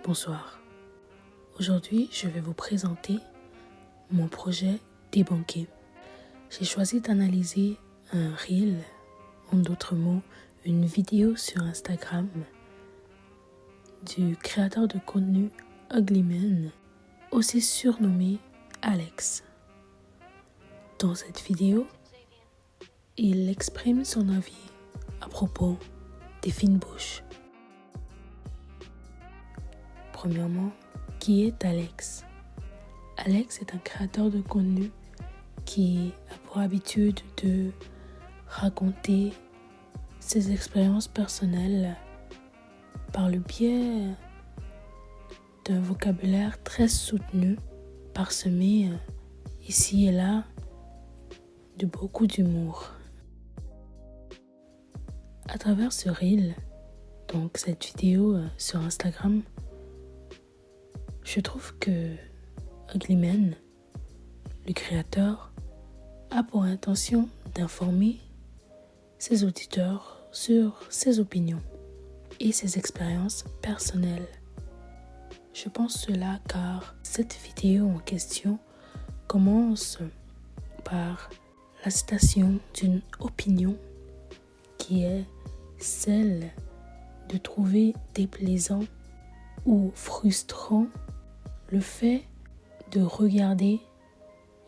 Bonsoir. Aujourd'hui, je vais vous présenter mon projet débunké. J'ai choisi d'analyser un reel, en d'autres mots, une vidéo sur Instagram du créateur de contenu Uglyman, aussi surnommé Alex. Dans cette vidéo, il exprime son avis à propos des fines bouches. Premièrement, qui est Alex? Alex est un créateur de contenu qui a pour habitude de raconter ses expériences personnelles par le biais d'un vocabulaire très soutenu, parsemé ici et là de beaucoup d'humour. À travers ce reel, donc cette vidéo sur Instagram, je trouve que Uglyman, le créateur, a pour intention d'informer ses auditeurs sur ses opinions et ses expériences personnelles. Je pense cela car cette vidéo en question commence par la citation d'une opinion qui est celle de trouver déplaisant ou frustrant le fait de regarder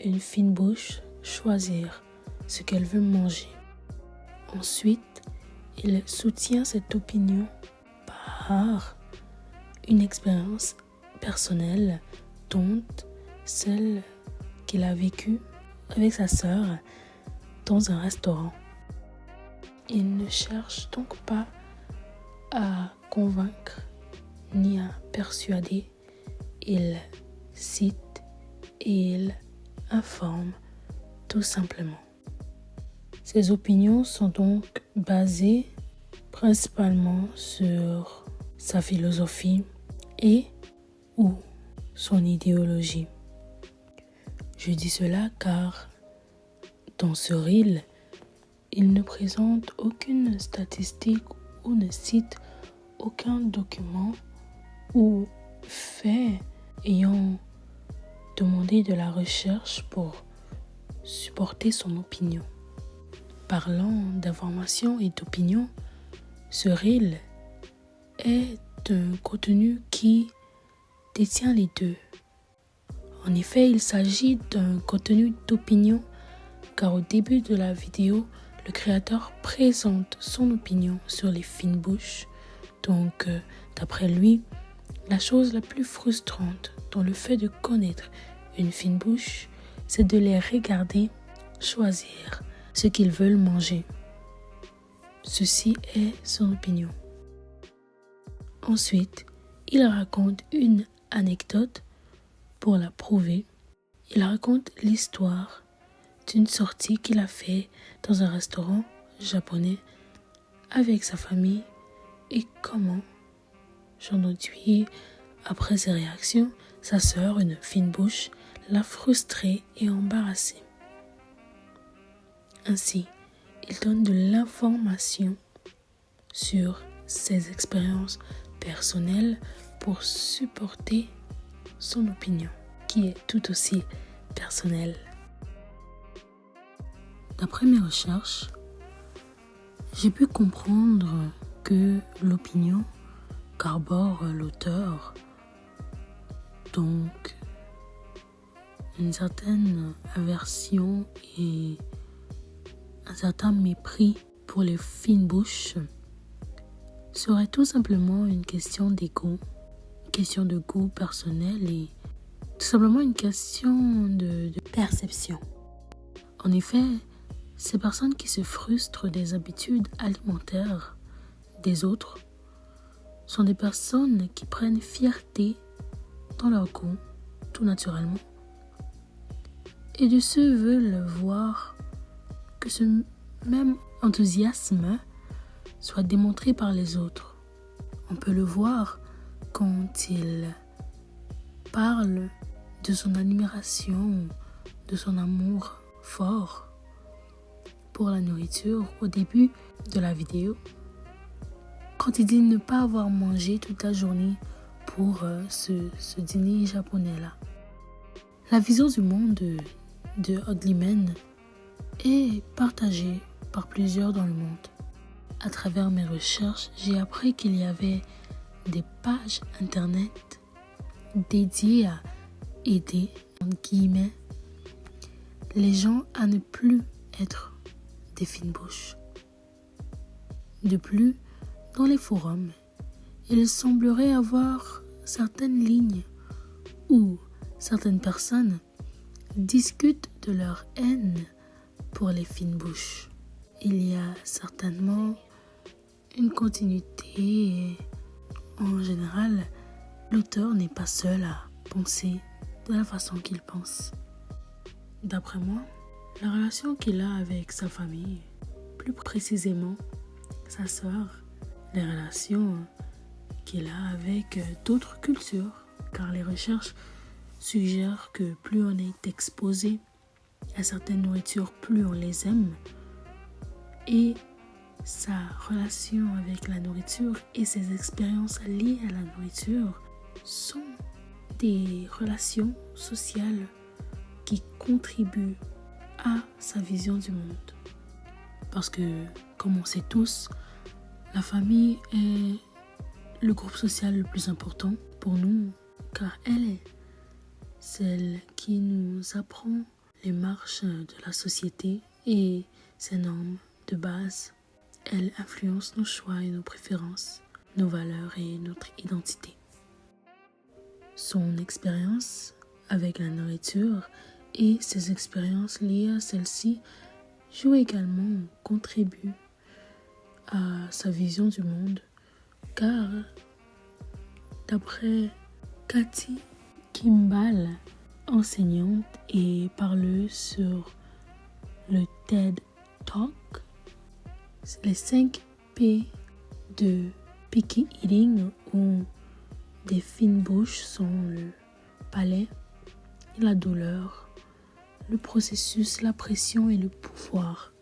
une fine bouche choisir ce qu'elle veut manger. Ensuite, il soutient cette opinion par une expérience personnelle, dont celle qu'il a vécue avec sa sœur dans un restaurant. Il ne cherche donc pas à convaincre ni à persuader. Il cite et il informe tout simplement. Ses opinions sont donc basées principalement sur sa philosophie et ou son idéologie. Je dis cela car dans ce reel, il ne présente aucune statistique ou ne cite aucun document ou fait ayant demandé de la recherche pour supporter son opinion. Parlant d'information et d'opinion, ce reel est un contenu qui détient les deux. En effet, il s'agit d'un contenu d'opinion car au début de la vidéo, le créateur présente son opinion sur les fines bouches. Donc, d'après lui, la chose la plus frustrante dans le fait de connaître une fine bouche, c'est de les regarder choisir ce qu'ils veulent manger. Ceci est son opinion. Ensuite, il raconte une anecdote pour la prouver. Il raconte l'histoire d'une sortie qu'il a fait dans un restaurant japonais avec sa famille et comment, j'en déduis après ses réactions, sa sœur, une fine bouche, l'a frustré et embarrassé. Ainsi, il donne de l'information sur ses expériences personnelles pour supporter son opinion, qui est tout aussi personnelle. D'après mes recherches, j'ai pu comprendre que l'opinion qu'arbore l'auteur, donc une certaine aversion et un certain mépris pour les fines bouches, serait tout simplement une question d'ego, une question de goût personnel et tout simplement une question de perception. En effet, ces personnes qui se frustrent des habitudes alimentaires des autres sont des personnes qui prennent fierté dans leur goût, tout naturellement, et de ce veulent voir que ce même enthousiasme soit démontré par les autres. On peut le voir quand il parle de son admiration, de son amour fort pour la nourriture au début de la vidéo. Quand il dit ne pas avoir mangé toute la journée pour ce dîner japonais-là. La vision du monde de Ugly Men est partagée par plusieurs dans le monde. À travers mes recherches, j'ai appris qu'il y avait des pages internet dédiées à aider, entre guillemets, les gens à ne plus être des fines bouches. De plus, dans les forums, il semblerait avoir certaines lignes où certaines personnes discutent de leur haine pour les fines bouches. Il y a certainement une continuité et en général, l'auteur n'est pas seul à penser de la façon qu'il pense. D'après moi, la relation qu'il a avec sa famille, plus précisément sa sœur, les relations qu'il a avec d'autres cultures, car les recherches suggèrent que plus on est exposé à certaines nourritures, plus on les aime. Et sa relation avec la nourriture et ses expériences liées à la nourriture sont des relations sociales qui contribuent à sa vision du monde. Parce que, comme on sait tous, la famille est le groupe social le plus important pour nous, car elle est celle qui nous apprend les marches de la société et ses normes de base. Elle influence nos choix et nos préférences, nos valeurs et notre identité. Son expérience avec la nourriture et ses expériences liées à celle-ci jouent également, contribuent à sa vision du monde, car d'après Cathy Kimball, enseignante et parleuse sur le TED Talk, les 5 P de picky eating ou des fines bouches sont le palais, la douleur, le processus, la pression et le pouvoir.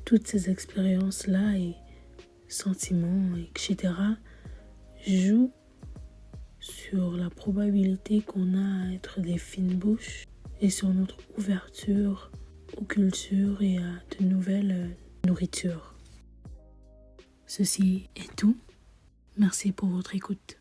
Toutes ces expériences-là et sentiments, etc. jouent sur la probabilité qu'on a à être des fines bouches et sur notre ouverture aux cultures et à de nouvelles nourritures. Ceci est tout. Merci pour votre écoute.